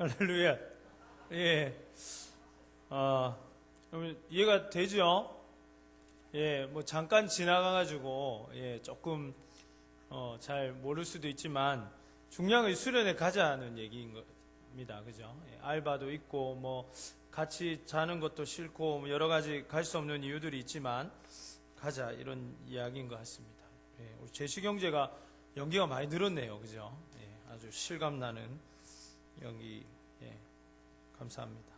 할렐루야. 예. 그러면 이해가 되죠? 예, 뭐 잠깐 지나가가지고, 예, 조금, 잘 모를 수도 있지만, 중요한 건 수련회 가자는 얘기인 겁니다. 그죠? 예, 알바도 있고, 뭐, 같이 자는 것도 싫고, 뭐 여러 가지 갈 수 없는 이유들이 있지만, 가자, 이런 이야기인 것 같습니다. 예, 우리 제시경제가 연기가 많이 늘었네요. 그죠? 예, 아주 실감나는 연기, 예, 감사합니다.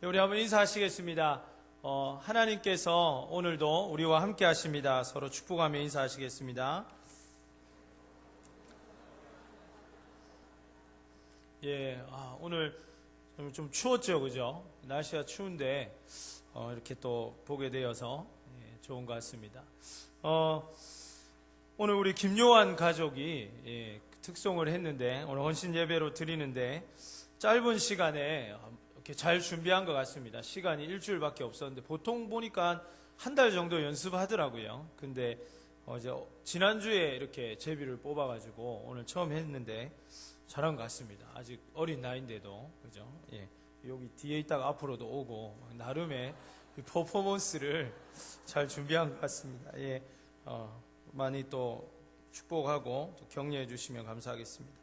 예, 우리 한번 인사하시겠습니다. 하나님께서 오늘도 우리와 함께 하십니다. 서로 축복하며 인사하시겠습니다. 예, 오늘 좀 추웠죠, 그죠? 날씨가 추운데, 이렇게 또 보게 되어서, 예, 좋은 것 같습니다. 오늘 우리 김요한 가족이, 예, 특송을 했는데, 오늘 헌신 예배로 드리는데, 짧은 시간에 이렇게 잘 준비한 것 같습니다. 시간이 일주일밖에 없었는데, 보통 보니까 한 달 정도 연습하더라고요. 근데, 이제 지난주에 이렇게 제비를 뽑아가지고, 오늘 처음 했는데, 잘한 것 같습니다. 아직 어린 나이인데도, 그죠? 예. 여기 뒤에 있다가 앞으로도 오고, 나름의 퍼포먼스를 잘 준비한 것 같습니다. 예. 많이 또 축복하고 또 격려해 주시면 감사하겠습니다.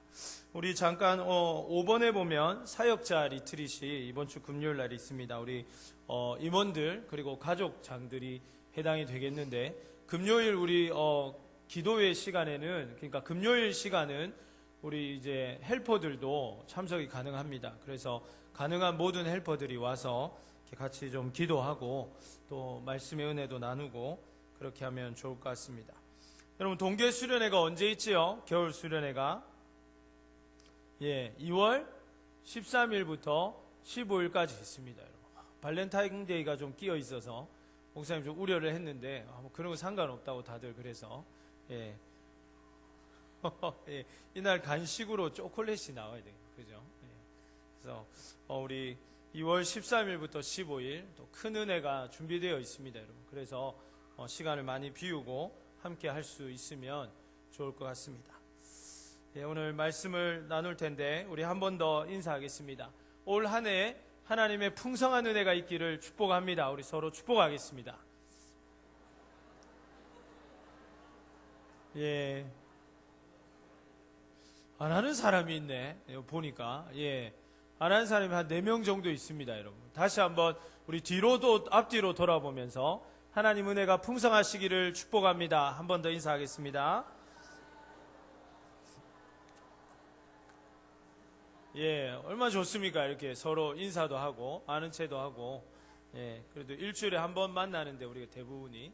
우리 잠깐, 5번에 보면 사역자 리트릿이 이번 주 금요일 날이 있습니다. 우리, 임원들, 그리고 가족장들이 해당이 되겠는데, 금요일 우리, 기도회 시간에는, 그러니까 금요일 시간은 우리 이제 헬퍼들도 참석이 가능합니다. 그래서 가능한 모든 헬퍼들이 와서 이렇게 같이 좀 기도하고 또 말씀의 은혜도 나누고 그렇게 하면 좋을 것 같습니다. 여러분, 동계 수련회가 언제 있지요? 겨울 수련회가, 예, 2월 13일부터 15일까지 있습니다. 여러분. 발렌타인데이가 좀 끼어 있어서 목사님 좀 우려를 했는데, 뭐 그런 거 상관없다고 다들 그래서, 예. 예, 이날 간식으로 초콜릿이 나와야 돼요. 그죠? 예. 그래서 우리 2월 13일부터 15일 또 큰 은혜가 준비되어 있습니다, 여러분. 그래서 시간을 많이 비우고 함께 할 수 있으면 좋을 것 같습니다. 예, 오늘 말씀을 나눌 텐데 우리 한 번 더 인사하겠습니다. 올 한 해 하나님의 풍성한 은혜가 있기를 축복합니다. 우리 서로 축복하겠습니다. 예. 안 하는 사람이 있네. 보니까. 예. 안 하는 사람이 한 4명 정도 있습니다, 여러분. 다시 한번 우리 뒤로도, 앞뒤로 돌아보면서 하나님 은혜가 풍성하시기를 축복합니다. 한 번 더 인사하겠습니다. 예. 얼마나 좋습니까? 이렇게 서로 인사도 하고, 아는 체도 하고, 예. 그래도 일주일에 한 번 만나는데 우리가 대부분이,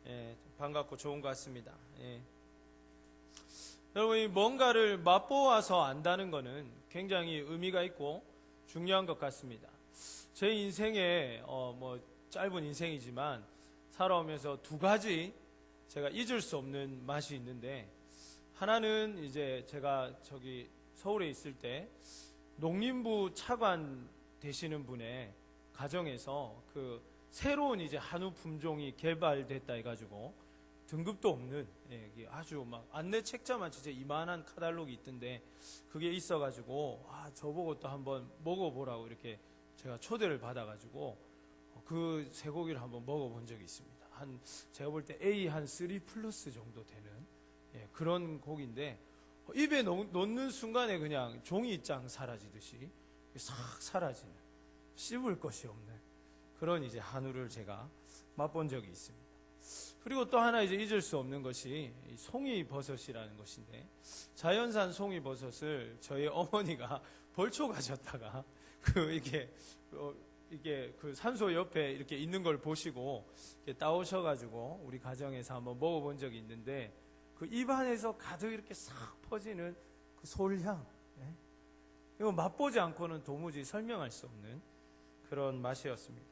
예. 반갑고 좋은 것 같습니다. 예. 여러분이 뭔가를 맛보아서 안다는 것은 굉장히 의미가 있고 중요한 것 같습니다. 제 인생에 뭐 짧은 인생이지만 살아오면서 2가지 제가 잊을 수 없는 맛이 있는데, 하나는 이제 제가 저기 서울에 있을 때 농림부 차관 되시는 분의 가정에서 그 새로운 이제 한우 품종이 개발됐다 해가지고 등급도 없는, 예, 아주 막 안내 책자만 진짜 이만한 카탈로그 있던데 그게 있어가지고 저보고 또 한번 먹어보라고 이렇게 제가 초대를 받아가지고 그 쇠고기를 한번 먹어본 적이 있습니다. 제가 볼 때 A 한 3 플러스 정도 되는, 예, 그런 고기인데 입에 넣는 순간에 그냥 종이장 사라지듯이 싹 사라지는, 씹을 것이 없는 그런 이제 한우를 제가 맛본 적이 있습니다. 그리고 또 하나 이제 잊을 수 없는 것이 송이버섯이라는 것인데, 자연산 송이버섯을 저희 어머니가 벌초 가셨다가 이게 그 산소 옆에 이렇게 있는 걸 보시고 따오셔가지고 우리 가정에서 한번 먹어본 적이 있는데, 그 입안에서 가득 이렇게 싹 퍼지는 그 솔향, 예? 이거 맛보지 않고는 도무지 설명할 수 없는 그런 맛이었습니다.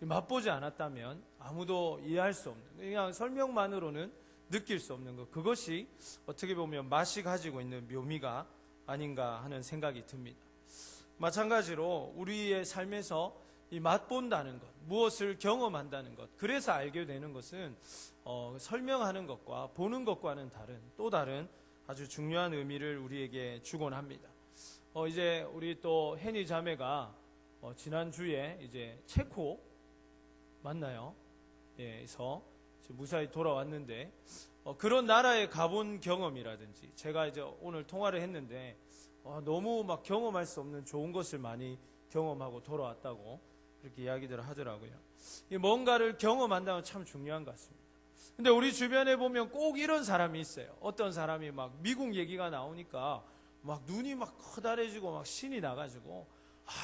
맛보지 않았다면 아무도 이해할 수 없는, 그냥 설명만으로는 느낄 수 없는 것, 그것이 어떻게 보면 맛이 가지고 있는 묘미가 아닌가 하는 생각이 듭니다. 마찬가지로 우리의 삶에서 이 맛본다는 것, 무엇을 경험한다는 것, 그래서 알게 되는 것은 설명하는 것과 보는 것과는 다른, 또 다른 아주 중요한 의미를 우리에게 주곤 합니다. 이제 우리 또 혜니 자매가 지난주에 이제 체코 맞나요? 예, 그래서 무사히 돌아왔는데 그런 나라에 가본 경험이라든지 제가 이제 오늘 통화를 했는데 너무 막 경험할 수 없는 좋은 것을 많이 경험하고 돌아왔다고 그렇게 이야기들을 하더라고요. 뭔가를 경험한다는 참 중요한 것 같습니다. 근데 우리 주변에 보면 꼭 이런 사람이 있어요. 어떤 사람이 막 미국 얘기가 나오니까 막 눈이 막 커다래지고 막 신이 나가지고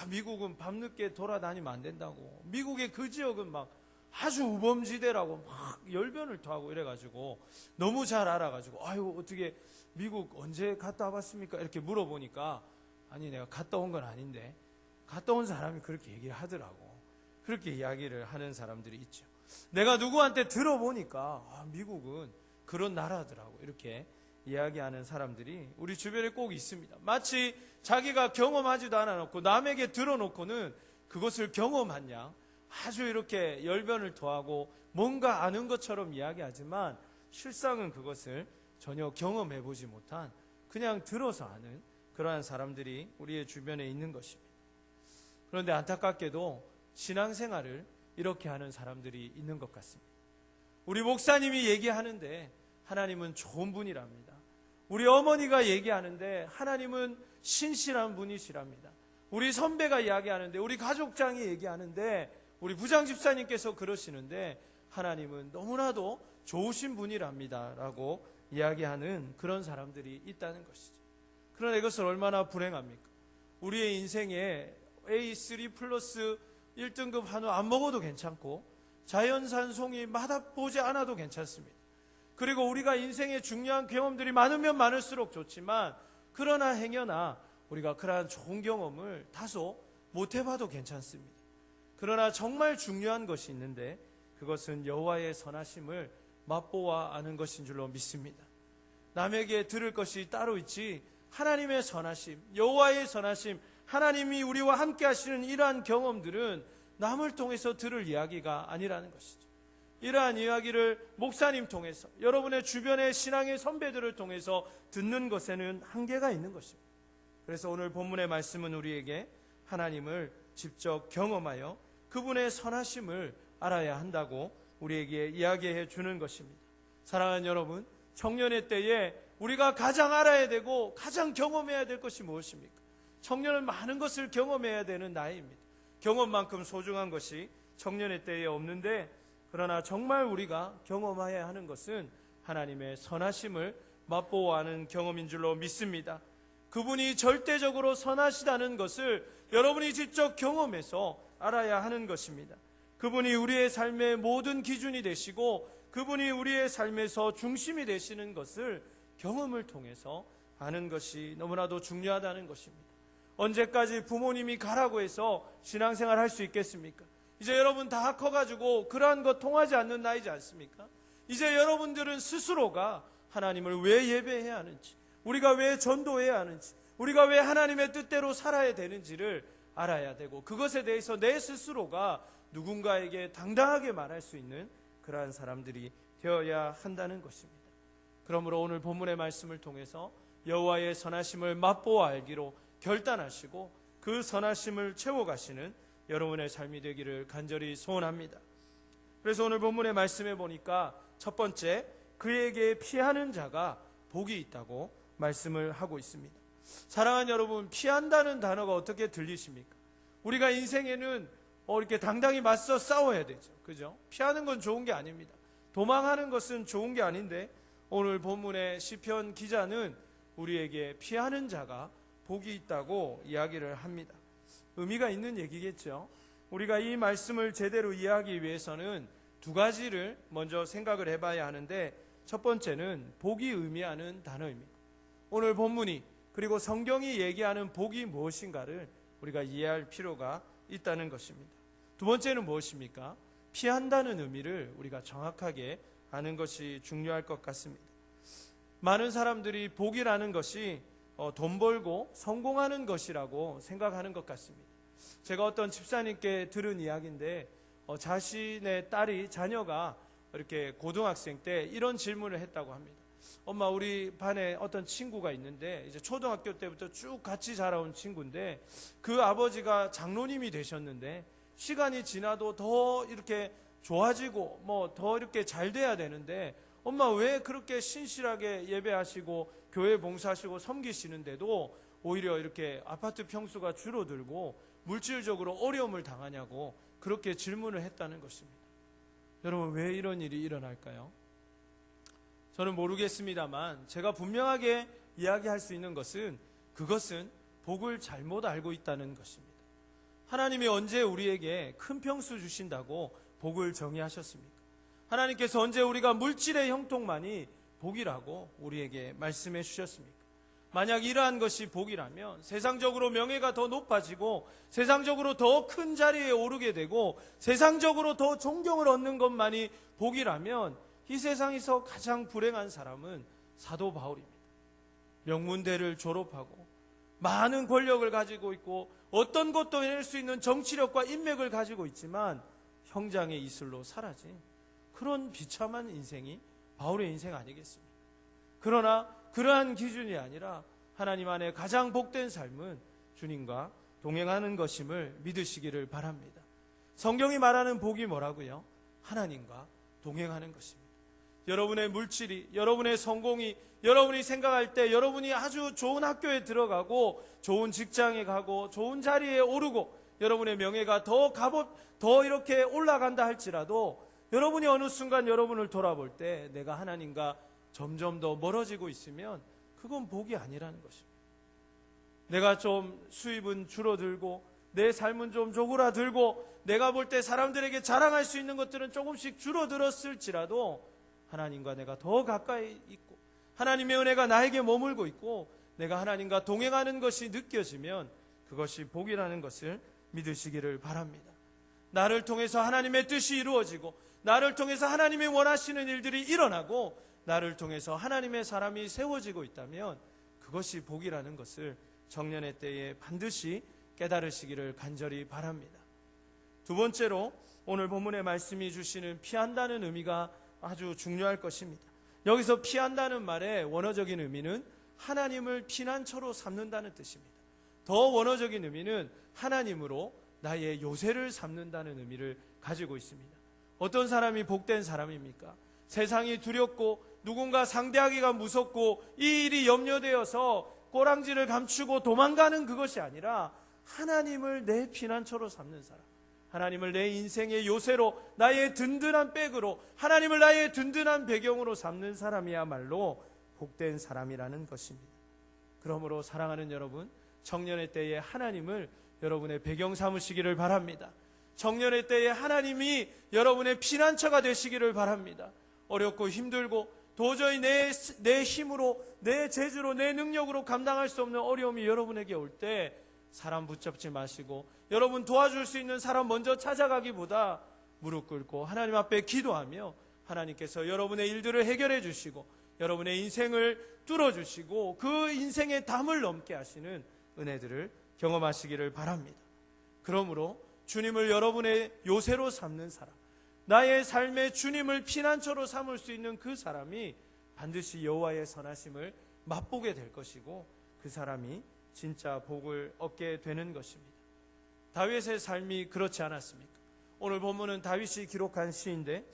미국은 밤늦게 돌아다니면 안 된다고, 미국의 그 지역은 막 아주 우범지대라고 막 열변을 토하고 이래가지고 너무 잘 알아가지고 아유 어떻게 미국 언제 갔다 와봤습니까? 이렇게 물어보니까 아니 내가 갔다 온 건 아닌데 갔다 온 사람이 그렇게 얘기를 하더라고. 그렇게 이야기를 하는 사람들이 있죠. 내가 누구한테 들어보니까 미국은 그런 나라더라고 이렇게 이야기하는 사람들이 우리 주변에 꼭 있습니다. 마치 자기가 경험하지도 않아놓고 남에게 들어놓고는 그것을 경험한 양 아주 이렇게 열변을 토하고 뭔가 아는 것처럼 이야기하지만 실상은 그것을 전혀 경험해보지 못한 그냥 들어서 아는 그러한 사람들이 우리의 주변에 있는 것입니다. 그런데 안타깝게도 신앙생활을 이렇게 하는 사람들이 있는 것 같습니다. 우리 목사님이 얘기하는데 하나님은 좋은 분이랍니다. 우리 어머니가 얘기하는데 하나님은 신실한 분이시랍니다. 우리 선배가 이야기하는데, 우리 가족장이 얘기하는데, 우리 부장집사님께서 그러시는데 하나님은 너무나도 좋으신 분이랍니다 라고 이야기하는 그런 사람들이 있다는 것이죠. 그러나 이것은 얼마나 불행합니까? 우리의 인생에 A3 플러스 1등급 한우 안 먹어도 괜찮고 자연산 송이 맛보지 않아도 괜찮습니다. 그리고 우리가 인생에 중요한 경험들이 많으면 많을수록 좋지만 그러나 행여나 우리가 그러한 좋은 경험을 다소 못 해봐도 괜찮습니다. 그러나 정말 중요한 것이 있는데 그것은 여호와의 선하심을 맛보아 아는 것인 줄로 믿습니다. 남에게 들을 것이 따로 있지 하나님의 선하심, 여호와의 선하심, 하나님이 우리와 함께 하시는 이러한 경험들은 남을 통해서 들을 이야기가 아니라는 것이죠. 이러한 이야기를 목사님 통해서 여러분의 주변의 신앙의 선배들을 통해서 듣는 것에는 한계가 있는 것입니다. 그래서 오늘 본문의 말씀은 우리에게 하나님을 직접 경험하여 그분의 선하심을 알아야 한다고 우리에게 이야기해 주는 것입니다. 사랑하는 여러분, 청년의 때에 우리가 가장 알아야 되고 가장 경험해야 될 것이 무엇입니까? 청년은 많은 것을 경험해야 되는 나이입니다. 경험만큼 소중한 것이 청년의 때에 없는데, 그러나 정말 우리가 경험해야 하는 것은 하나님의 선하심을 맛보아 아는 경험인 줄로 믿습니다. 그분이 절대적으로 선하시다는 것을 여러분이 직접 경험해서 알아야 하는 것입니다. 그분이 우리의 삶의 모든 기준이 되시고 그분이 우리의 삶에서 중심이 되시는 것을 경험을 통해서 아는 것이 너무나도 중요하다는 것입니다. 언제까지 부모님이 가라고 해서 신앙생활 할 수 있겠습니까? 이제 여러분 다 커가지고 그러한 것 통하지 않는 나이지 않습니까? 이제 여러분들은 스스로가 하나님을 왜 예배해야 하는지, 우리가 왜 전도해야 하는지, 우리가 왜 하나님의 뜻대로 살아야 되는지를 알아야 되고 그것에 대해서 내 스스로가 누군가에게 당당하게 말할 수 있는 그러한 사람들이 되어야 한다는 것입니다. 그러므로 오늘 본문의 말씀을 통해서 여호와의 선하심을 맛보아 알기로 결단하시고 그 선하심을 채워가시는 여러분의 삶이 되기를 간절히 소원합니다. 그래서 오늘 본문의 말씀에 보니까 첫 번째, 그에게 피하는 자가 복이 있다고 말씀을 하고 있습니다. 사랑하는 여러분, 피한다는 단어가 어떻게 들리십니까? 우리가 인생에는 이렇게 당당히 맞서 싸워야 되죠. 그죠? 피하는 건 좋은 게 아닙니다. 도망하는 것은 좋은 게 아닌데 오늘 본문의 시편 기자는 우리에게 피하는 자가 복이 있다고 이야기를 합니다. 의미가 있는 얘기겠죠. 우리가 이 말씀을 제대로 이해하기 위해서는 두 가지를 먼저 생각을 해봐야 하는데, 첫 번째는 복이 의미하는 단어입니다. 오늘 본문이 그리고 성경이 얘기하는 복이 무엇인가를 우리가 이해할 필요가 있다는 것입니다. 두 번째는 무엇입니까? 피한다는 의미를 우리가 정확하게 아는 것이 중요할 것 같습니다. 많은 사람들이 복이라는 것이 돈 벌고 성공하는 것이라고 생각하는 것 같습니다. 제가 어떤 집사님께 들은 이야기인데 자신의 자녀가 이렇게 고등학생 때 이런 질문을 했다고 합니다. 엄마, 우리 반에 어떤 친구가 있는데 이제 초등학교 때부터 쭉 같이 자라온 친구인데 그 아버지가 장로님이 되셨는데 시간이 지나도 더 이렇게 좋아지고 뭐 더 이렇게 잘 돼야 되는데 엄마, 왜 그렇게 신실하게 예배하시고 교회 봉사하시고 섬기시는데도 오히려 이렇게 아파트 평수가 줄어들고 물질적으로 어려움을 당하냐고 그렇게 질문을 했다는 것입니다. 여러분, 왜 이런 일이 일어날까요? 저는 모르겠습니다만 제가 분명하게 이야기할 수 있는 것은 그것은 복을 잘못 알고 있다는 것입니다. 하나님이 언제 우리에게 큰 평수 주신다고 복을 정의하셨습니까? 하나님께서 언제 우리가 물질의 형통만이 복이라고 우리에게 말씀해 주셨습니까? 만약 이러한 것이 복이라면 세상적으로 명예가 더 높아지고 세상적으로 더 큰 자리에 오르게 되고 세상적으로 더 존경을 얻는 것만이 복이라면 이 세상에서 가장 불행한 사람은 사도 바울입니다. 명문대를 졸업하고 많은 권력을 가지고 있고 어떤 것도 해낼 수 있는 정치력과 인맥을 가지고 있지만 형장의 이슬로 사라진 그런 비참한 인생이 바울의 인생 아니겠습니까? 그러나 그러한 기준이 아니라 하나님 안에 가장 복된 삶은 주님과 동행하는 것임을 믿으시기를 바랍니다. 성경이 말하는 복이 뭐라고요? 하나님과 동행하는 것입니다. 여러분의 물질이, 여러분의 성공이, 여러분이 생각할 때 여러분이 아주 좋은 학교에 들어가고 좋은 직장에 가고 좋은 자리에 오르고 여러분의 명예가 더 이렇게 올라간다 할지라도 여러분이 어느 순간 여러분을 돌아볼 때 내가 하나님과 점점 더 멀어지고 있으면 그건 복이 아니라는 것입니다. 내가 좀 수입은 줄어들고 내 삶은 좀 조그라들고 내가 볼 때 사람들에게 자랑할 수 있는 것들은 조금씩 줄어들었을지라도 하나님과 내가 더 가까이 있고 하나님의 은혜가 나에게 머물고 있고 내가 하나님과 동행하는 것이 느껴지면 그것이 복이라는 것을 믿으시기를 바랍니다. 나를 통해서 하나님의 뜻이 이루어지고 나를 통해서 하나님이 원하시는 일들이 일어나고 나를 통해서 하나님의 사람이 세워지고 있다면 그것이 복이라는 것을 청년의 때에 반드시 깨달으시기를 간절히 바랍니다. 두 번째로 오늘 본문의 말씀이 주시는 피한다는 의미가 아주 중요할 것입니다. 여기서 피한다는 말의 원어적인 의미는 하나님을 피난처로 삼는다는 뜻입니다. 더 원어적인 의미는 하나님으로 나의 요새를 삼는다는 의미를 가지고 있습니다. 어떤 사람이 복된 사람입니까? 세상이 두렵고 누군가 상대하기가 무섭고 이 일이 염려되어서 꼬랑지를 감추고 도망가는 그것이 아니라 하나님을 내 피난처로 삼는 사람, 하나님을 내 인생의 요새로 나의 든든한 백으로 하나님을 나의 든든한 배경으로 삼는 사람이야말로 복된 사람이라는 것입니다. 그러므로 사랑하는 여러분, 청년의 때에 하나님을 여러분의 배경 삼으시기를 바랍니다. 청년의 때에 하나님이 여러분의 피난처가 되시기를 바랍니다. 어렵고 힘들고 도저히 내 힘으로 내 재주로 내 능력으로 감당할 수 없는 어려움이 여러분에게 올 때 사람 붙잡지 마시고 여러분 도와줄 수 있는 사람 먼저 찾아가기보다 무릎 꿇고 하나님 앞에 기도하며 하나님께서 여러분의 일들을 해결해 주시고 여러분의 인생을 뚫어주시고 그 인생의 담을 넘게 하시는 은혜들을 경험하시기를 바랍니다. 그러므로 주님을 여러분의 요새로 삼는 사람, 나의 삶에 주님을 피난처로 삼을 수 있는 그 사람이 반드시 여호와의 선하심을 맛보게 될 것이고 그 사람이 진짜 복을 얻게 되는 것입니다. 다윗의 삶이 그렇지 않았습니까? 오늘 본문은 다윗이 기록한 시인데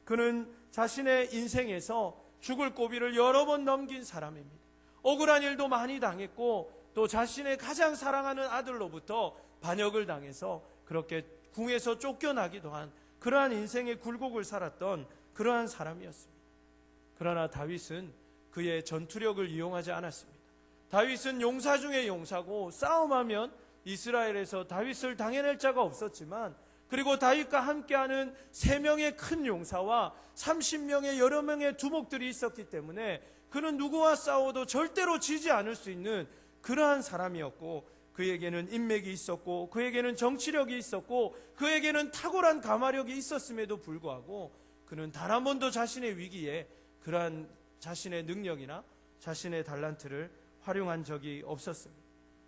그는 자신의 인생에서 죽을 고비를 여러 번 넘긴 사람입니다. 억울한 일도 많이 당했고 또 자신의 가장 사랑하는 아들로부터 반역을 당해서 그렇게 궁에서 쫓겨나기도 한 그러한 인생의 굴곡을 살았던 그러한 사람이었습니다. 그러나 다윗은 그의 전투력을 이용하지 않았습니다. 다윗은 용사 중에 용사고 싸움하면 이스라엘에서 다윗을 당해낼 자가 없었지만 그리고 다윗과 함께하는 3명의 큰 용사와 30명의 여러 명의 두목들이 있었기 때문에 그는 누구와 싸워도 절대로 지지 않을 수 있는 그러한 사람이었고 그에게는 인맥이 있었고 그에게는 정치력이 있었고 그에게는 탁월한 가마력이 있었음에도 불구하고 그는 단 한 번도 자신의 위기에 그러한 자신의 능력이나 자신의 달란트를 활용한 적이 없었습니다.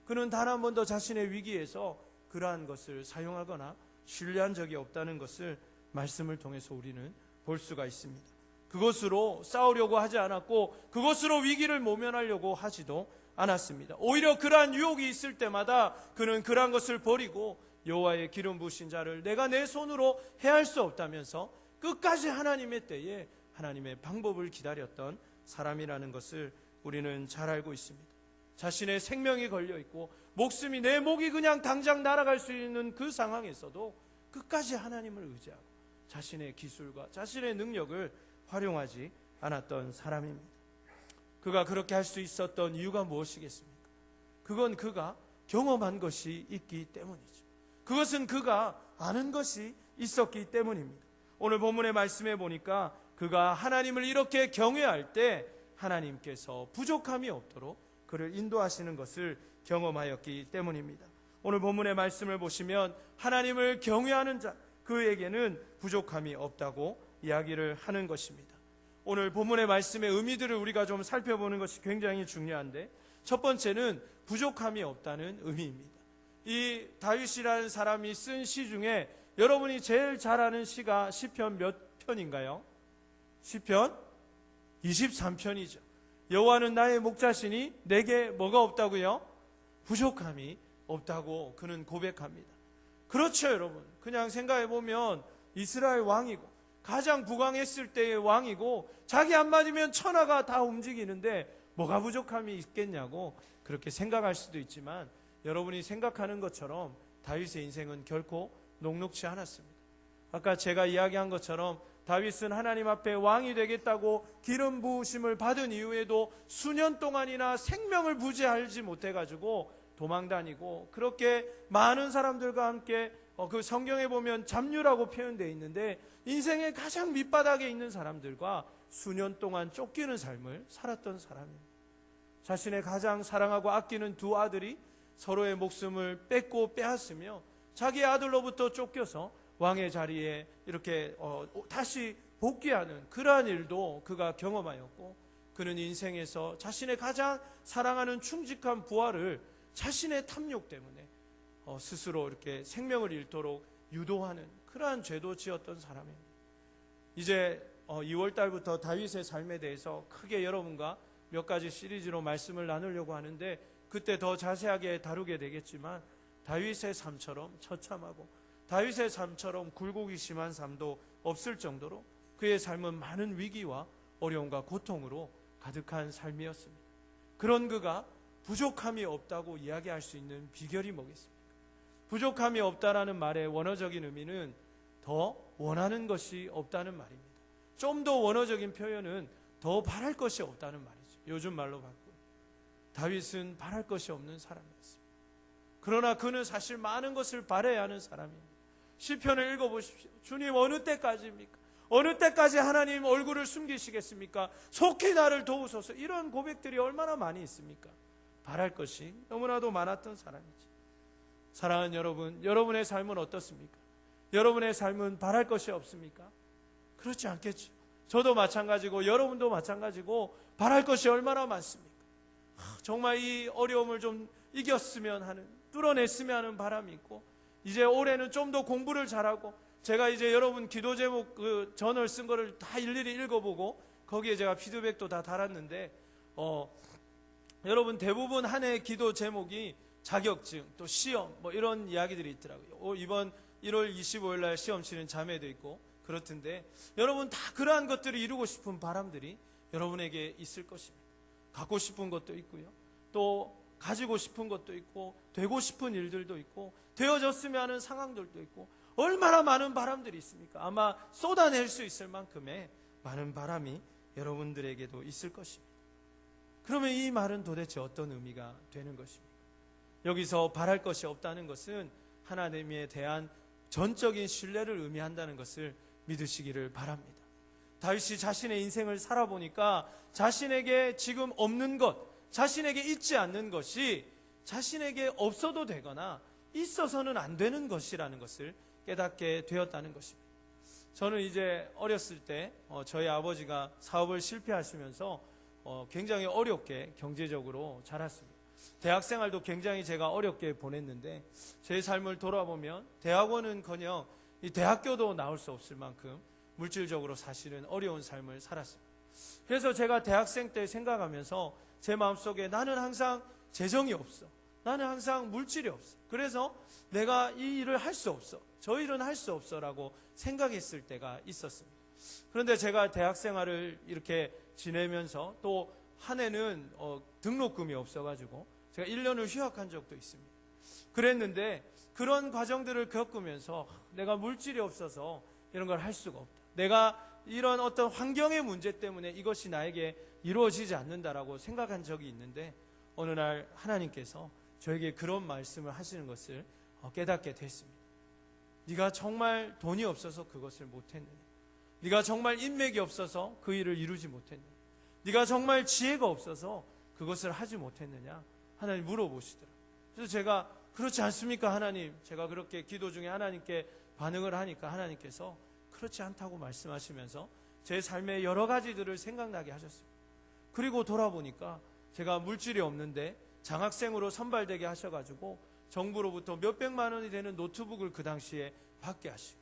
그는 단 한 번도 자신의 위기에서 그러한 것을 사용하거나 신뢰한 적이 없다는 것을 말씀을 통해서 우리는 볼 수가 있습니다. 그것으로 싸우려고 하지 않았고 그것으로 위기를 모면하려고 하지도 않았습니다. 오히려 그러한 유혹이 있을 때마다 그는 그러한 것을 버리고 여호와의 기름 부으신 자를 내가 내 손으로 해할 수 없다면서 끝까지 하나님의 때에 하나님의 방법을 기다렸던 사람이라는 것을 우리는 잘 알고 있습니다. 자신의 생명이 걸려있고 목숨이 내 목이 그냥 당장 날아갈 수 있는 그 상황에서도 끝까지 하나님을 의지하고 자신의 기술과 자신의 능력을 활용하지 않았던 사람입니다. 그가 그렇게 할 수 있었던 이유가 무엇이겠습니까? 그건 그가 경험한 것이 있기 때문이죠. 그것은 그가 아는 것이 있었기 때문입니다. 오늘 본문의 말씀에 보니까 그가 하나님을 이렇게 경외할 때 하나님께서 부족함이 없도록 그를 인도하시는 것을 경험하였기 때문입니다. 오늘 본문의 말씀을 보시면 하나님을 경외하는 자, 그에게는 부족함이 없다고 이야기를 하는 것입니다. 오늘 본문의 말씀의 의미들을 우리가 좀 살펴보는 것이 굉장히 중요한데, 첫 번째는 부족함이 없다는 의미입니다. 이 다윗이라는 사람이 쓴 시 중에 여러분이 제일 잘 아는 시가 시편 몇 편인가요? 시편 23편이죠. 여호와는 나의 목자시니 내게 뭐가 없다고요? 부족함이 없다고 그는 고백합니다. 그렇죠, 여러분. 그냥 생각해 보면 이스라엘 왕이고 가장 부강했을 때의 왕이고 자기 한마디면 천하가 다 움직이는데 뭐가 부족함이 있겠냐고 그렇게 생각할 수도 있지만, 여러분이 생각하는 것처럼 다윗의 인생은 결코 녹록지 않았습니다. 아까 제가 이야기한 것처럼 다윗은 하나님 앞에 왕이 되겠다고 기름 부으심을 받은 이후에도 수년 동안이나 생명을 부지하지 못해가지고 도망다니고, 그렇게 많은 사람들과 함께 그 성경에 보면 잡류라고 표현되어 있는데 인생의 가장 밑바닥에 있는 사람들과 수년 동안 쫓기는 삶을 살았던 사람입니다. 자신의 가장 사랑하고 아끼는 두 아들이 서로의 목숨을 뺏고 빼앗으며 자기 아들로부터 쫓겨서 왕의 자리에 이렇게 다시 복귀하는 그러한 일도 그가 경험하였고, 그는 인생에서 자신의 가장 사랑하는 충직한 부하를 자신의 탐욕 때문에 스스로 이렇게 생명을 잃도록 유도하는 그러한 죄도 지었던 사람입니다. 이제 2월 달부터 다윗의 삶에 대해서 크게 여러분과 몇 가지 시리즈로 말씀을 나누려고 하는데, 그때 더 자세하게 다루게 되겠지만, 다윗의 삶처럼 처참하고 다윗의 삶처럼 굴곡이 심한 삶도 없을 정도로 그의 삶은 많은 위기와 어려움과 고통으로 가득한 삶이었습니다. 그런 그가 부족함이 없다고 이야기할 수 있는 비결이 뭐겠습니까? 부족함이 없다라는 말의 원어적인 의미는 더 원하는 것이 없다는 말입니다. 좀 더 원어적인 표현은 더 바랄 것이 없다는 말이죠. 요즘 말로 바꾸면 다윗은 바랄 것이 없는 사람이었습니다. 그러나 그는 사실 많은 것을 바라야 하는 사람입니다. 시편을 읽어보십시오. 주님, 어느 때까지입니까? 어느 때까지 하나님 얼굴을 숨기시겠습니까? 속히 나를 도우소서. 이런 고백들이 얼마나 많이 있습니까? 바랄 것이 너무나도 많았던 사람이지. 사랑하는 여러분, 여러분의 삶은 어떻습니까? 여러분의 삶은 바랄 것이 없습니까? 그렇지 않겠죠. 저도 마찬가지고 여러분도 마찬가지고 바랄 것이 얼마나 많습니까? 정말 이 어려움을 좀 이겼으면 하는, 뚫어냈으면 하는 바람이 있고, 이제 올해는 좀 더 공부를 잘하고, 제가 이제 여러분 기도 제목 그 전을 쓴 거를 다 일일이 읽어보고 거기에 제가 피드백도 다 달았는데, 여러분 대부분 한 해 기도 제목이 자격증, 또 시험 뭐 이런 이야기들이 있더라고요. 이번 1월 25일 날 시험 치는 자매도 있고 그렇던데, 여러분 다 그러한 것들을 이루고 싶은 바람들이 여러분에게 있을 것입니다. 갖고 싶은 것도 있고요, 또 가지고 싶은 것도 있고, 되고 싶은 일들도 있고, 되어졌으면 하는 상황들도 있고, 얼마나 많은 바람들이 있습니까? 아마 쏟아낼 수 있을 만큼의 많은 바람이 여러분들에게도 있을 것입니다. 그러면 이 말은 도대체 어떤 의미가 되는 것입니까? 여기서 바랄 것이 없다는 것은 하나님에 대한 전적인 신뢰를 의미한다는 것을 믿으시기를 바랍니다. 다윗이 자신의 인생을 살아보니까 자신에게 지금 없는 것, 자신에게 있지 않는 것이 자신에게 없어도 되거나 있어서는 안 되는 것이라는 것을 깨닫게 되었다는 것입니다. 저는 이제 어렸을 때 저희 아버지가 사업을 실패하시면서 굉장히 어렵게 경제적으로 자랐습니다. 대학생활도 굉장히 제가 어렵게 보냈는데, 제 삶을 돌아보면 대학원은커녕 이 대학교도 나올 수 없을 만큼 물질적으로 사실은 어려운 삶을 살았습니다. 그래서 제가 대학생 때 생각하면서 제 마음속에 나는 항상 재정이 없어. 나는 항상 물질이 없어. 그래서 내가 이 일을 할 수 없어. 저 일은 할 수 없어 라고 생각했을 때가 있었습니다. 그런데 제가 대학 생활을 이렇게 지내면서 또 한 해는 등록금이 없어가지고 제가 1년을 휴학한 적도 있습니다. 그랬는데 그런 과정들을 겪으면서 내가 물질이 없어서 이런 걸 할 수가 없다. 내가 이런 어떤 환경의 문제 때문에 이것이 나에게 이루어지지 않는다라고 생각한 적이 있는데 어느 날 하나님께서 저에게 그런 말씀을 하시는 것을 깨닫게 됐습니다. 네가 정말 돈이 없어서 그것을 못했느냐? 네가 정말 인맥이 없어서 그 일을 이루지 못했느냐? 네가 정말 지혜가 없어서 그것을 하지 못했느냐? 하나님 물어보시더라고요. 그래서 제가 그렇지 않습니까 하나님? 제가 그렇게 기도 중에 하나님께 반응을 하니까 하나님께서 그렇지 않다고 말씀하시면서 제 삶의 여러 가지들을 생각나게 하셨습니다. 그리고 돌아보니까 제가 물질이 없는데 장학생으로 선발되게 하셔가지고 정부로부터 몇백만 원이 되는 노트북을 그 당시에 받게 하시고,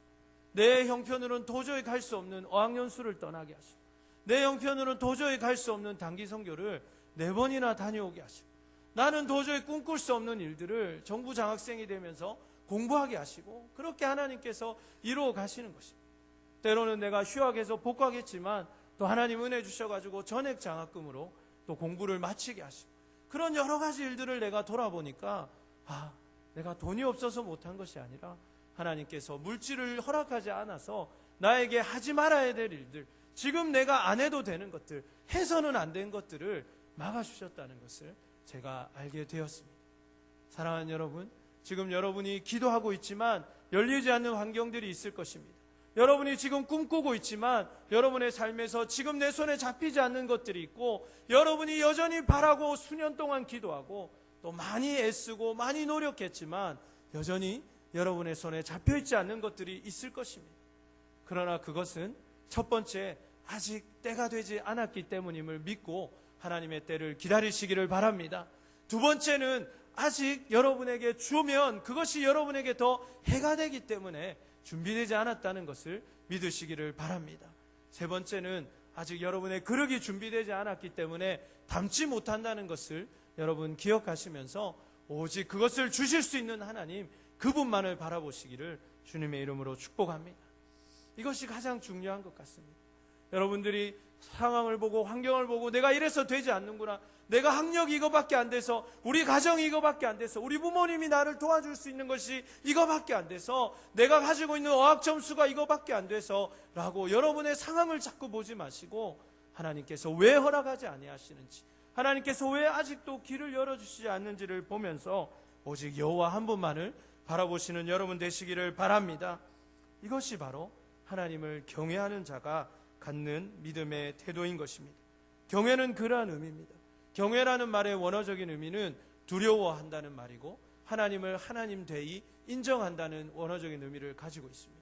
내 형편으로는 도저히 갈 수 없는 어학연수를 떠나게 하시고, 내 형편으로는 도저히 갈 수 없는 단기 선교를 4번이나 다녀오게 하시고, 나는 도저히 꿈꿀 수 없는 일들을 정부 장학생이 되면서 공부하게 하시고, 그렇게 하나님께서 이루어 가시는 것입니다. 때로는 내가 휴학해서 복학했지만 또 하나님 은혜 주셔가지고 전액 장학금으로 또 공부를 마치게 하시고, 그런 여러 가지 일들을 내가 돌아보니까 내가 돈이 없어서 못한 것이 아니라 하나님께서 물질을 허락하지 않아서 나에게 하지 말아야 될 일들, 지금 내가 안 해도 되는 것들, 해서는 안 된 것들을 막아주셨다는 것을 제가 알게 되었습니다. 사랑하는 여러분, 지금 여러분이 기도하고 있지만 열리지 않는 환경들이 있을 것입니다. 여러분이 지금 꿈꾸고 있지만 여러분의 삶에서 지금 내 손에 잡히지 않는 것들이 있고, 여러분이 여전히 바라고 수년 동안 기도하고 또 많이 애쓰고 많이 노력했지만 여전히 여러분의 손에 잡혀있지 않는 것들이 있을 것입니다. 그러나 그것은 첫 번째, 아직 때가 되지 않았기 때문임을 믿고 하나님의 때를 기다리시기를 바랍니다. 두 번째는 아직 여러분에게 주면 그것이 여러분에게 더 해가 되기 때문에 준비되지 않았다는 것을 믿으시기를 바랍니다. 세 번째는 아직 여러분의 그릇이 준비되지 않았기 때문에 담지 못한다는 것을 여러분 기억하시면서 오직 그것을 주실 수 있는 하나님, 그분만을 바라보시기를 주님의 이름으로 축복합니다. 이것이 가장 중요한 것 같습니다. 여러분들이 상황을 보고 환경을 보고 내가 이래서 되지 않는구나, 내가 학력이 이거밖에 안 돼서, 우리 가정이 이거밖에 안 돼서, 우리 부모님이 나를 도와줄 수 있는 것이 이거밖에 안 돼서, 내가 가지고 있는 어학 점수가 이거밖에 안 돼서 라고 여러분의 상황을 자꾸 보지 마시고 하나님께서 왜 허락하지 아니하시는지, 하나님께서 왜 아직도 길을 열어주시지 않는지를 보면서 오직 여호와 한 분만을 바라보시는 여러분 되시기를 바랍니다. 이것이 바로 하나님을 경외하는 자가 갖는 믿음의 태도인 것입니다. 경외는 그러한 의미입니다. 경외라는 말의 원어적인 의미는 두려워한다는 말이고, 하나님을 하나님 되이 인정한다는 원어적인 의미를 가지고 있습니다.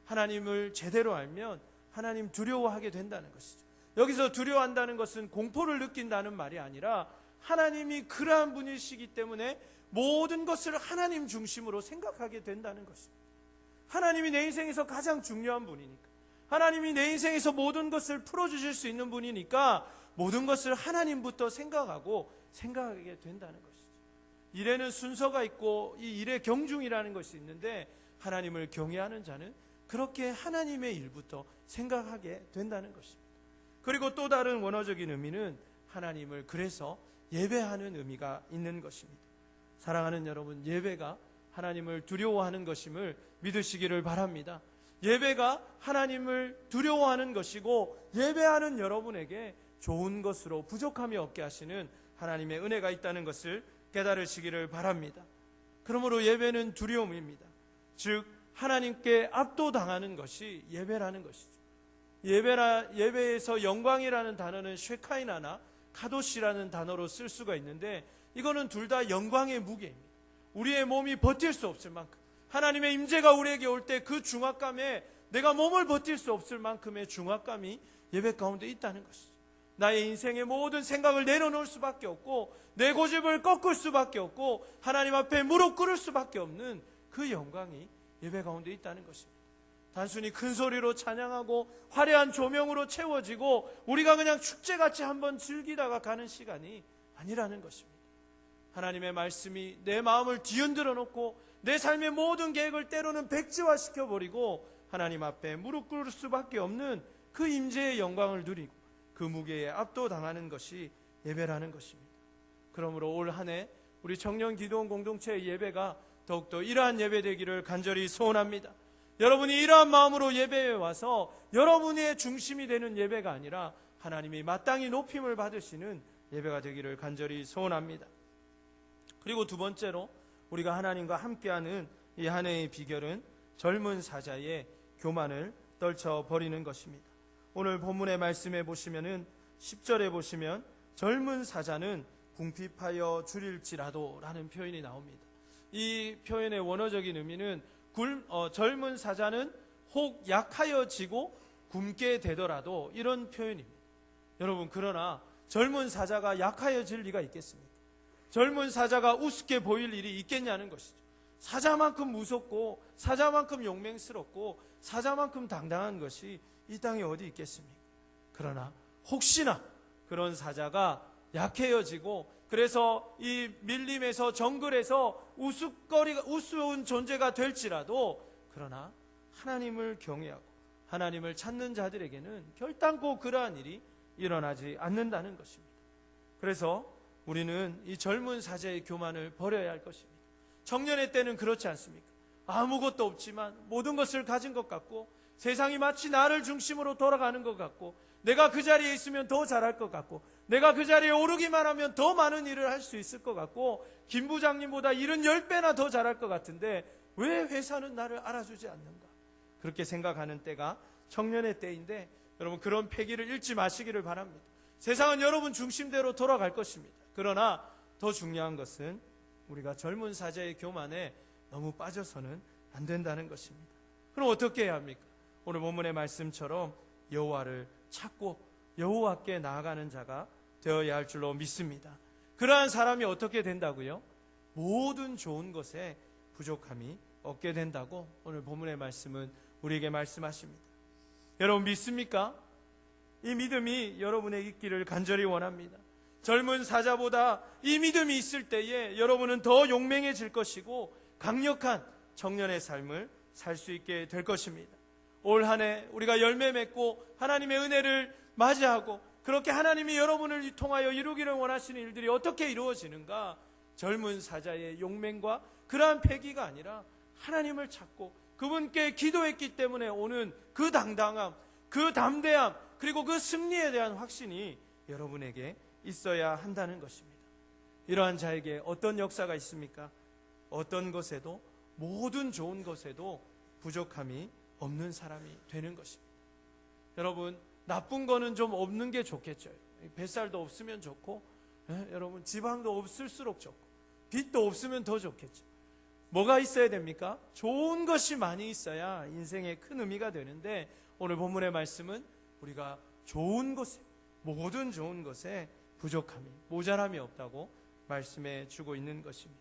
하나님을 제대로 알면 하나님 두려워하게 된다는 것이죠. 여기서 두려워한다는 것은 공포를 느낀다는 말이 아니라 하나님이 그러한 분이시기 때문에 모든 것을 하나님 중심으로 생각하게 된다는 것입니다. 하나님이 내 인생에서 가장 중요한 분이니까, 하나님이 내 인생에서 모든 것을 풀어주실 수 있는 분이니까 모든 것을 하나님부터 생각하게 된다는 것이죠. 일에는 순서가 있고 이 일의 경중이라는 것이 있는데, 하나님을 경외하는 자는 그렇게 하나님의 일부터 생각하게 된다는 것입니다. 그리고 또 다른 원어적인 의미는 하나님을 그래서 예배하는 의미가 있는 것입니다. 사랑하는 여러분, 예배가 하나님을 두려워하는 것임을 믿으시기를 바랍니다. 예배가 하나님을 두려워하는 것이고, 예배하는 여러분에게 좋은 것으로 부족함이 없게 하시는 하나님의 은혜가 있다는 것을 깨달으시기를 바랍니다. 그러므로 예배는 두려움입니다. 즉 하나님께 압도당하는 것이 예배라는 것이죠. 예배에서 영광이라는 단어는 쉐카이나나 카도시라는 단어로 쓸 수가 있는데, 이거는 둘 다 영광의 무게입니다. 우리의 몸이 버틸 수 없을 만큼, 하나님의 임재가 우리에게 올 때 그 중압감에 내가 몸을 버틸 수 없을 만큼의 중압감이 예배 가운데 있다는 것이죠. 나의 인생의 모든 생각을 내려놓을 수밖에 없고, 내 고집을 꺾을 수밖에 없고, 하나님 앞에 무릎 꿇을 수밖에 없는 그 영광이 예배 가운데 있다는 것입니다. 단순히 큰 소리로 찬양하고 화려한 조명으로 채워지고 우리가 그냥 축제같이 한번 즐기다가 가는 시간이 아니라는 것입니다. 하나님의 말씀이 내 마음을 뒤흔들어 놓고 내 삶의 모든 계획을 때로는 백지화시켜버리고 하나님 앞에 무릎 꿇을 수밖에 없는 그 임재의 영광을 누리고 그 무게에 압도당하는 것이 예배라는 것입니다. 그러므로 올 한 해 우리 청년 기도원 공동체의 예배가 더욱더 이러한 예배 되기를 간절히 소원합니다. 여러분이 이러한 마음으로 예배에 와서 여러분의 중심이 되는 예배가 아니라 하나님이 마땅히 높임을 받으시는 예배가 되기를 간절히 소원합니다. 그리고 두 번째로 우리가 하나님과 함께하는 이 한 해의 비결은 젊은 사자의 교만을 떨쳐버리는 것입니다. 오늘 본문의 말씀에 보시면은 10절에 보시면 젊은 사자는 궁핍하여 줄일지라도 라는 표현이 나옵니다. 이 표현의 원어적인 의미는 젊은 사자는 혹 약하여지고 굶게 되더라도 이런 표현입니다. 여러분, 그러나 젊은 사자가 약하여질 리가 있겠습니까? 젊은 사자가 우습게 보일 일이 있겠냐는 것이죠. 사자만큼 무섭고 사자만큼 용맹스럽고 사자만큼 당당한 것이 이 땅에 어디 있겠습니까? 그러나 혹시나 그런 사자가 약해여지고 그래서 이 밀림에서 정글에서 우스운 존재가 될지라도 그러나 하나님을 경외하고 하나님을 찾는 자들에게는 결단코 그러한 일이 일어나지 않는다는 것입니다. 그래서 우리는 이 젊은 사자의 교만을 버려야 할 것입니다. 청년의 때는 그렇지 않습니까? 아무것도 없지만 모든 것을 가진 것 같고 세상이 마치 나를 중심으로 돌아가는 것 같고 내가 그 자리에 있으면 더 잘할 것 같고 내가 그 자리에 오르기만 하면 더 많은 일을 할 수 있을 것 같고 김 부장님보다 일은 10배나 더 잘할 것 같은데 왜 회사는 나를 알아주지 않는가? 그렇게 생각하는 때가 청년의 때인데 여러분, 그런 패기를 잃지 마시기를 바랍니다. 세상은 여러분 중심대로 돌아갈 것입니다. 그러나 더 중요한 것은 우리가 젊은 사자의 교만에 너무 빠져서는 안 된다는 것입니다. 그럼 어떻게 해야 합니까? 오늘 본문의 말씀처럼 여호와를 찾고 여호와께 나아가는 자가 되어야 할 줄로 믿습니다. 그러한 사람이 어떻게 된다고요? 모든 좋은 것에 부족함이 없게 된다고 오늘 본문의 말씀은 우리에게 말씀하십니다. 여러분, 믿습니까? 이 믿음이 여러분의 있기를 간절히 원합니다. 젊은 사자보다 이 믿음이 있을 때에 여러분은 더 용맹해질 것이고 강력한 청년의 삶을 살 수 있게 될 것입니다. 올 한 해 우리가 열매 맺고 하나님의 은혜를 맞이하고 그렇게 하나님이 여러분을 통하여 이루기를 원하시는 일들이 어떻게 이루어지는가? 젊은 사자의 용맹과 그러한 패기가 아니라 하나님을 찾고 그분께 기도했기 때문에 오는 그 당당함, 그 담대함, 그리고 그 승리에 대한 확신이 여러분에게 있어야 한다는 것입니다. 이러한 자에게 어떤 역사가 있습니까? 어떤 것에도, 모든 좋은 것에도 부족함이 없는 사람이 되는 것입니다. 여러분, 나쁜 거는 좀 없는 게 좋겠죠. 뱃살도 없으면 좋고, 여러분, 지방도 없을수록 좋고, 빚도 없으면 더 좋겠죠. 뭐가 있어야 됩니까? 좋은 것이 많이 있어야 인생에 큰 의미가 되는데 오늘 본문의 말씀은 우리가 좋은 것에, 모든 좋은 것에 부족함이, 모자람이 없다고 말씀해 주고 있는 것입니다.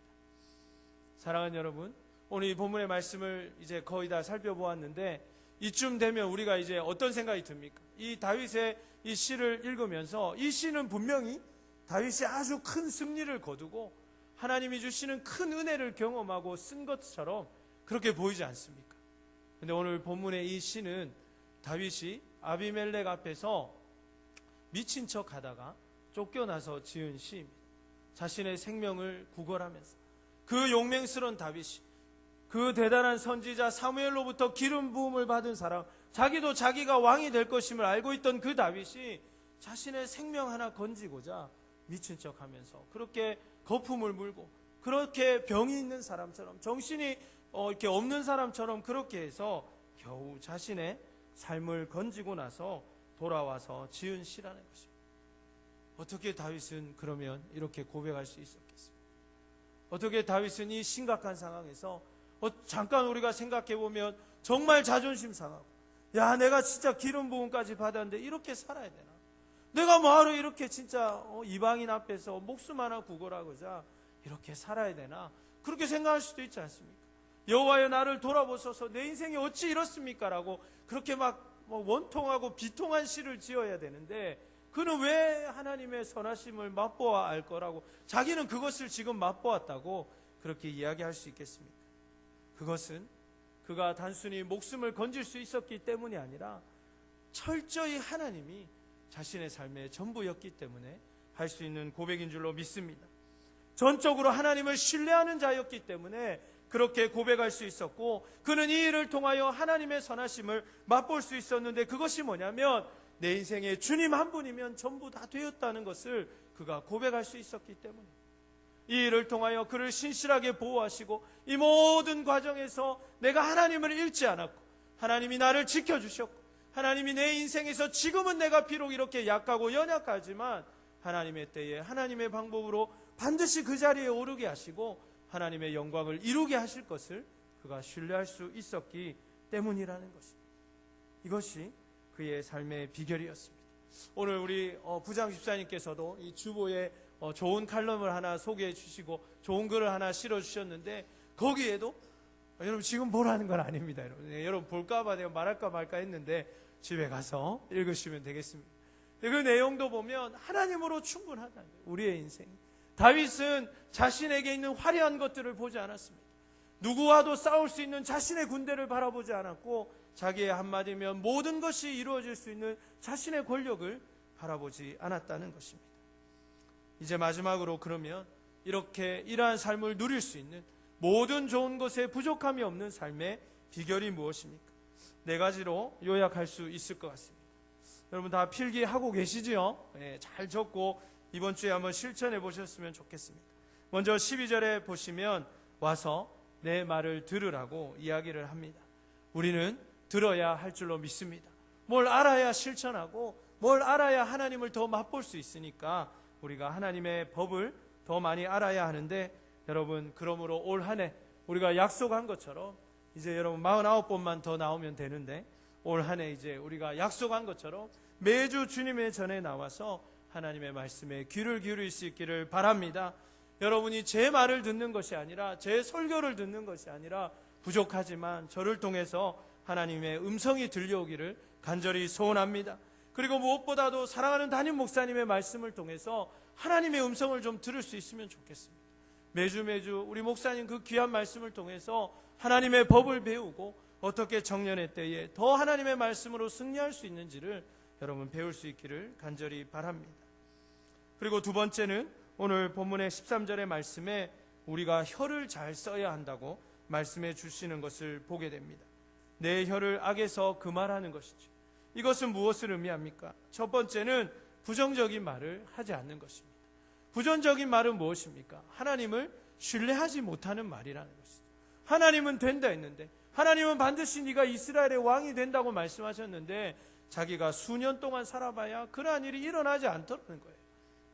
사랑하는 여러분, 오늘 이 본문의 말씀을 이제 거의 다 살펴보았는데 이쯤 되면 우리가 이제 어떤 생각이 듭니까? 이 다윗의 이 시를 읽으면서 이 시는 분명히 다윗이 아주 큰 승리를 거두고 하나님이 주시는 큰 은혜를 경험하고 쓴 것처럼 그렇게 보이지 않습니까? 그런데 오늘 본문의 이 시는 다윗이 아비멜렉 앞에서 미친 척 하다가 쫓겨나서 지은 시입니다. 자신의 생명을 구걸하면서 그 용맹스러운 다윗이 그 대단한 선지자 사무엘로부터 기름 부음을 받은 사람, 자기도 자기가 왕이 될 것임을 알고 있던 그 다윗이 자신의 생명 하나 건지고자 미친 척하면서 그렇게 거품을 물고 그렇게 병이 있는 사람처럼 정신이 이렇게 없는 사람처럼 그렇게 해서 겨우 자신의 삶을 건지고 나서 돌아와서 지은 시라는 것입니다. 어떻게 다윗은 그러면 이렇게 고백할 수 있었겠습니까? 어떻게 다윗은 이 심각한 상황에서 잠깐 우리가 생각해 보면 정말 자존심 상하고, 야, 내가 진짜 기름 부음까지 받았는데 이렇게 살아야 되나? 내가 뭐하러 이렇게 진짜 이방인 앞에서 목숨 하나 구걸하고자 이렇게 살아야 되나? 그렇게 생각할 수도 있지 않습니까? 여호와여 나를 돌아보소서 내 인생이 어찌 이렇습니까? 라고 그렇게 막 원통하고 비통한 시를 지어야 되는데 그는 왜 하나님의 선하심을 맛보아 알 거라고 자기는 그것을 지금 맛보았다고 그렇게 이야기할 수 있겠습니까? 그것은 그가 단순히 목숨을 건질 수 있었기 때문이 아니라 철저히 하나님이 자신의 삶의 전부였기 때문에 할 수 있는 고백인 줄로 믿습니다. 전적으로 하나님을 신뢰하는 자였기 때문에 그렇게 고백할 수 있었고 그는 이 일을 통하여 하나님의 선하심을 맛볼 수 있었는데 그것이 뭐냐면 내 인생에 주님 한 분이면 전부 다 되었다는 것을 그가 고백할 수 있었기 때문에 이 일을 통하여 그를 신실하게 보호하시고 이 모든 과정에서 내가 하나님을 잃지 않았고 하나님이 나를 지켜주셨고 하나님이 내 인생에서 지금은 내가 비록 이렇게 약하고 연약하지만 하나님의 때에 하나님의 방법으로 반드시 그 자리에 오르게 하시고 하나님의 영광을 이루게 하실 것을 그가 신뢰할 수 있었기 때문이라는 것입니다. 이것이 그의 삶의 비결이었습니다. 오늘 우리 부장 집사님께서도 이 주보에 좋은 칼럼을 하나 소개해 주시고 좋은 글을 하나 실어 주셨는데 거기에도 여러분 지금 보라는 건 아닙니다. 여러분 볼까봐 내가 말할까 말까 했는데 집에 가서 읽으시면 되겠습니다. 그 내용도 보면 하나님으로 충분하다는 거예요. 우리의 인생. 다윗은 자신에게 있는 화려한 것들을 보지 않았습니다. 누구와도 싸울 수 있는 자신의 군대를 바라보지 않았고 자기의 한마디면 모든 것이 이루어질 수 있는 자신의 권력을 바라보지 않았다는 것입니다. 이제 마지막으로 그러면 이렇게 이러한 삶을 누릴 수 있는 모든 좋은 것에 부족함이 없는 삶의 비결이 무엇입니까? 4가지로 요약할 수 있을 것 같습니다. 여러분 다 필기하고 계시지요? 네, 잘 적고 이번 주에 한번 실천해 보셨으면 좋겠습니다. 먼저 12절에 보시면 와서 내 말을 들으라고 이야기를 합니다. 우리는 들어야 할 줄로 믿습니다. 뭘 알아야 실천하고 뭘 알아야 하나님을 더 맛볼 수 있으니까 우리가 하나님의 법을 더 많이 알아야 하는데 여러분 그러므로 올 한 해 우리가 약속한 것처럼 이제 여러분 49번만 더 나오면 되는데 올 한 해 이제 우리가 약속한 것처럼 매주 주님의 전에 나와서 하나님의 말씀에 귀를 기울일 수 있기를 바랍니다. 여러분이 제 말을 듣는 것이 아니라 제 설교를 듣는 것이 아니라 부족하지만 저를 통해서 하나님의 음성이 들려오기를 간절히 소원합니다. 그리고 무엇보다도 사랑하는 담임 목사님의 말씀을 통해서 하나님의 음성을 좀 들을 수 있으면 좋겠습니다. 매주 우리 목사님 그 귀한 말씀을 통해서 하나님의 법을 배우고 어떻게 정년의 때에 더 하나님의 말씀으로 승리할 수 있는지를 여러분 배울 수 있기를 간절히 바랍니다. 그리고 두 번째는 오늘 본문의 13절의 말씀에 우리가 혀를 잘 써야 한다고 말씀해 주시는 것을 보게 됩니다. 내 혀를 악에서 금하라는 것이죠. 이것은 무엇을 의미합니까? 첫 번째는 부정적인 말을 하지 않는 것입니다. 부정적인 말은 무엇입니까? 하나님을 신뢰하지 못하는 말이라는 것이죠. 하나님은 된다 했는데 하나님은 반드시 네가 이스라엘의 왕이 된다고 말씀하셨는데 자기가 수년 동안 살아봐야 그러한 일이 일어나지 않더라는 거예요.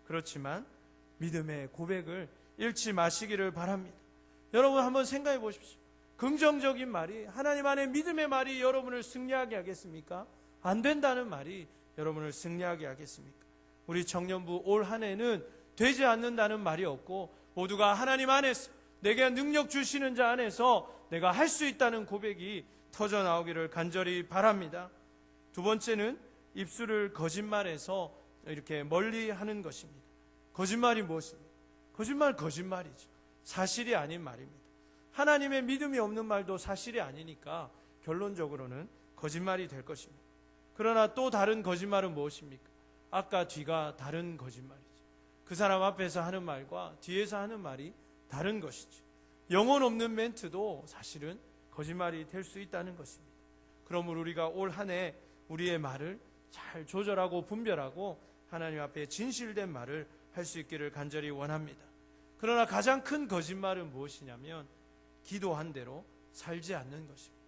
그렇지만 믿음의 고백을 잃지 마시기를 바랍니다. 여러분 한번 생각해 보십시오. 긍정적인 말이 하나님 안에 믿음의 말이 여러분을 승리하게 하겠습니까? 안 된다는 말이 여러분을 승리하게 하겠습니까? 우리 청년부 올 한 해는 되지 않는다는 말이 없고 모두가 하나님 안에서 내게 능력 주시는 자 안에서 내가 할 수 있다는 고백이 터져나오기를 간절히 바랍니다. 두 번째는 입술을 거짓말에서 이렇게 멀리 하는 것입니다. 거짓말이 무엇입니까? 거짓말이죠. 사실이 아닌 말입니다. 하나님의 믿음이 없는 말도 사실이 아니니까 결론적으로는 거짓말이 될 것입니다. 그러나 또 다른 거짓말은 무엇입니까? 앞과 뒤가 다른 거짓말이죠. 그 사람 앞에서 하는 말과 뒤에서 하는 말이 다른 것이죠. 영혼 없는 멘트도 사실은 거짓말이 될 수 있다는 것입니다. 그러므로 우리가 올 한 해 우리의 말을 잘 조절하고 분별하고 하나님 앞에 진실된 말을 할 수 있기를 간절히 원합니다. 그러나 가장 큰 거짓말은 무엇이냐면 기도한 대로 살지 않는 것입니다.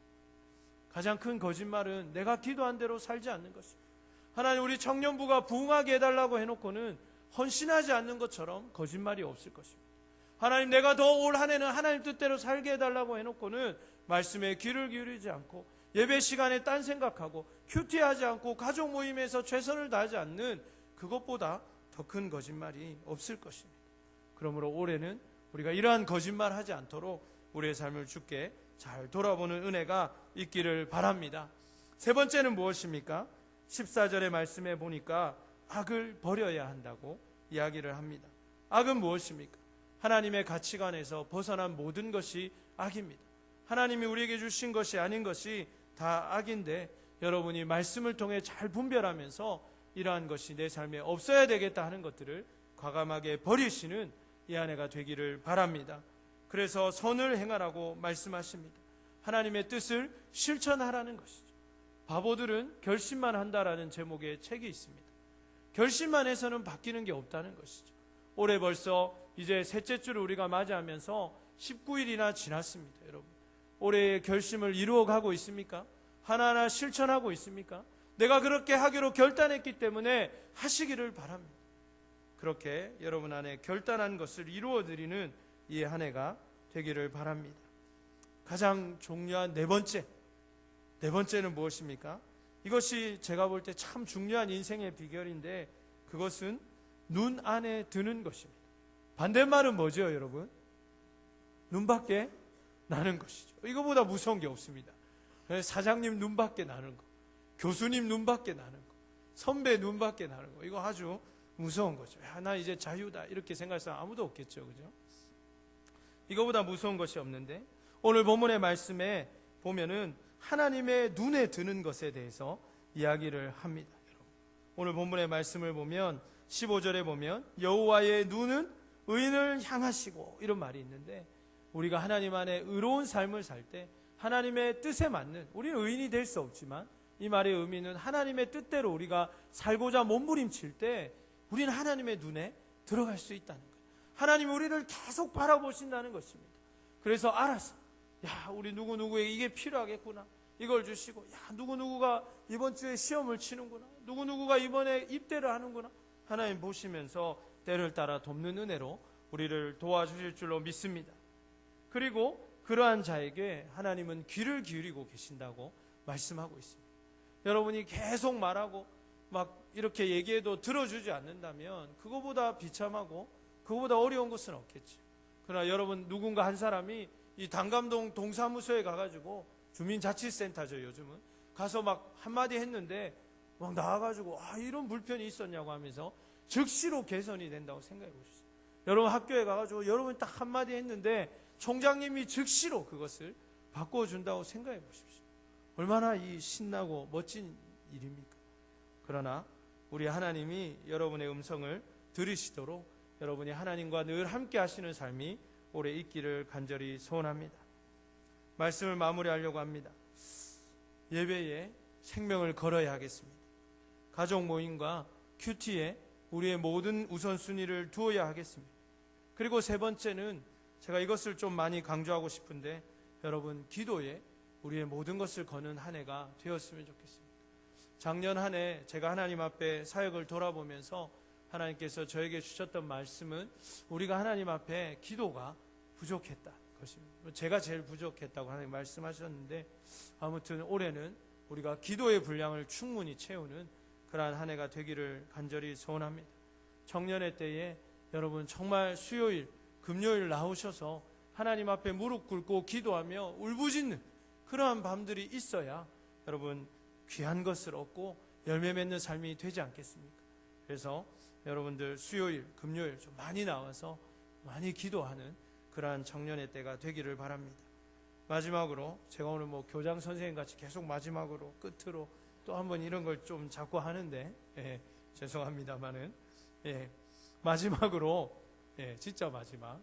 가장 큰 거짓말은 내가 기도한 대로 살지 않는 것입니다. 하나님 우리 청년부가 부흥하게 해달라고 해놓고는 헌신하지 않는 것처럼 거짓말이 없을 것입니다. 하나님 내가 더 올 한 해는 하나님 뜻대로 살게 해달라고 해놓고는 말씀에 귀를 기울이지 않고 예배 시간에 딴 생각하고 큐티하지 않고 가족 모임에서 최선을 다하지 않는 그것보다 더 큰 거짓말이 없을 것입니다. 그러므로 올해는 우리가 이러한 거짓말 하지 않도록 우리의 삶을 주께 잘 돌아보는 은혜가 있기를 바랍니다. 세 번째는 무엇입니까? 14절의 말씀에 보니까 악을 버려야 한다고 이야기를 합니다. 악은 무엇입니까? 하나님의 가치관에서 벗어난 모든 것이 악입니다. 하나님이 우리에게 주신 것이 아닌 것이 다 악인데, 여러분이 말씀을 통해 잘 분별하면서 이러한 것이 내 삶에 없어야 되겠다 하는 것들을 과감하게 버리시는 이 한 해가 되기를 바랍니다. 그래서 선을 행하라고 말씀하십니다. 하나님의 뜻을 실천하라는 것이죠. 바보들은 결심만 한다라는 제목의 책이 있습니다. 결심만 해서는 바뀌는 게 없다는 것이죠. 올해 벌써 이제 셋째 주를 우리가 맞이하면서 19일이나 지났습니다. 여러분, 올해의 결심을 이루어가고 있습니까? 하나하나 실천하고 있습니까? 내가 그렇게 하기로 결단했기 때문에 하시기를 바랍니다. 그렇게 여러분 안에 결단한 것을 이루어드리는 이 한 해가 되기를 바랍니다. 가장 중요한 네 번째는 무엇입니까? 이것이 제가 볼 때 참 중요한 인생의 비결인데, 그것은 눈 안에 드는 것입니다. 반대말은 뭐죠, 여러분? 눈밖에 나는 것이죠. 이거보다 무서운 게 없습니다. 사장님 눈밖에 나는 거, 교수님 눈밖에 나는 거, 선배 눈밖에 나는 거, 이거 아주 무서운 거죠. 나 이제 자유다 이렇게 생각할 사람 아무도 없겠죠, 그죠? 이거보다 무서운 것이 없는데, 오늘 본문의 말씀에 보면은 하나님의 눈에 드는 것에 대해서 이야기를 합니다. 오늘 본문의 말씀을 보면 15절에 보면 여호와의 눈은 의인을 향하시고, 이런 말이 있는데, 우리가 하나님 안에 의로운 삶을 살 때 하나님의 뜻에 맞는, 우리는 의인이 될 수 없지만 이 말의 의미는 하나님의 뜻대로 우리가 살고자 몸부림칠 때 우리는 하나님의 눈에 들어갈 수 있다는 거예요. 하나님이 우리를 계속 바라보신다는 것입니다. 그래서 알았어, 야, 우리 누구누구에게 이게 필요하겠구나, 이걸 주시고, 야, 누구누구가 이번 주에 시험을 치는구나, 누구누구가 이번에 입대를 하는구나, 하나님 보시면서 때를 따라 돕는 은혜로 우리를 도와주실 줄로 믿습니다. 그리고 그러한 자에게 하나님은 귀를 기울이고 계신다고 말씀하고 있습니다. 여러분이 계속 말하고 막 이렇게 얘기해도 들어주지 않는다면 그거보다 비참하고 그거보다 어려운 것은 없겠죠. 그러나 여러분, 누군가 한 사람이 이 단감동 동사무소에 가가지고, 주민자치센터죠 요즘은, 가서 막 한마디 했는데 막 나와가지고 이런 불편이 있었냐고 하면서 즉시로 개선이 된다고 생각해 보십시오. 여러분 학교에 가가지고 여러분이 딱 한마디 했는데 총장님이 즉시로 그것을 바꿔준다고 생각해 보십시오. 얼마나 이 신나고 멋진 일입니까? 그러나 우리 하나님이 여러분의 음성을 들으시도록 여러분이 하나님과 늘 함께 하시는 삶이 올해 있기를 간절히 소원합니다. 말씀을 마무리하려고 합니다. 예배에 생명을 걸어야 하겠습니다. 가족 모임과 큐티에 우리의 모든 우선순위를 두어야 하겠습니다. 그리고 세 번째는 제가 이것을 좀 많이 강조하고 싶은데, 여러분, 기도에 우리의 모든 것을 거는 한 해가 되었으면 좋겠습니다. 작년 한 해 제가 하나님 앞에 사역을 돌아보면서 하나님께서 저에게 주셨던 말씀은, 우리가 하나님 앞에 기도가 부족했다 것입니다. 제가 제일 부족했다고 하나님 말씀하셨는데, 아무튼 올해는 우리가 기도의 분량을 충분히 채우는 그러한 한 해가 되기를 간절히 소원합니다. 청년의 때에 여러분 정말 수요일, 금요일 나오셔서 하나님 앞에 무릎 꿇고 기도하며 울부짖는 그러한 밤들이 있어야 여러분 귀한 것을 얻고 열매 맺는 삶이 되지 않겠습니까? 그래서 여러분들 수요일, 금요일 좀 많이 나와서 많이 기도하는 그러한 청년의 때가 되기를 바랍니다. 마지막으로, 제가 오늘 교장 선생님 같이 계속 마지막으로 끝으로 또 한번 이런 걸 좀 자꾸 하는데, 죄송합니다만은, 마지막으로, 진짜 마지막,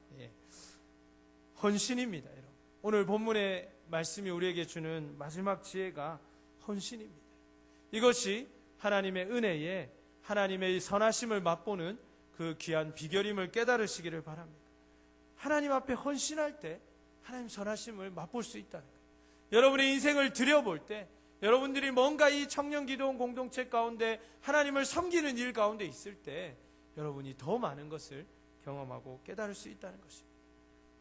헌신입니다, 여러분. 오늘 본문의 말씀이 우리에게 주는 마지막 지혜가 헌신입니다. 이것이 하나님의 은혜에 하나님의 선하심을 맛보는 그 귀한 비결임을 깨달으시기를 바랍니다. 하나님 앞에 헌신할 때 하나님 선하심을 맛볼 수 있다는 거예요. 여러분의 인생을 들여볼 때, 여러분들이 뭔가 이 청년기도원 공동체 가운데 하나님을 섬기는 일 가운데 있을 때 여러분이 더 많은 것을 경험하고 깨달을 수 있다는 것입니다.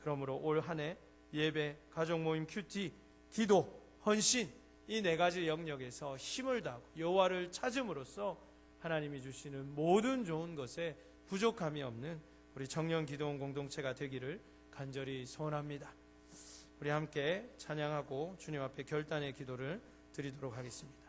그러므로 올 한 해 예배, 가족모임, 큐티, 기도, 헌신, 이 네 가지 영역에서 힘을 다하고 여호와를 찾음으로써 하나님이 주시는 모든 좋은 것에 부족함이 없는 우리 청년기도원 공동체가 되기를 간절히 소원합니다. 우리 함께 찬양하고 주님 앞에 결단의 기도를 드리도록 하겠습니다.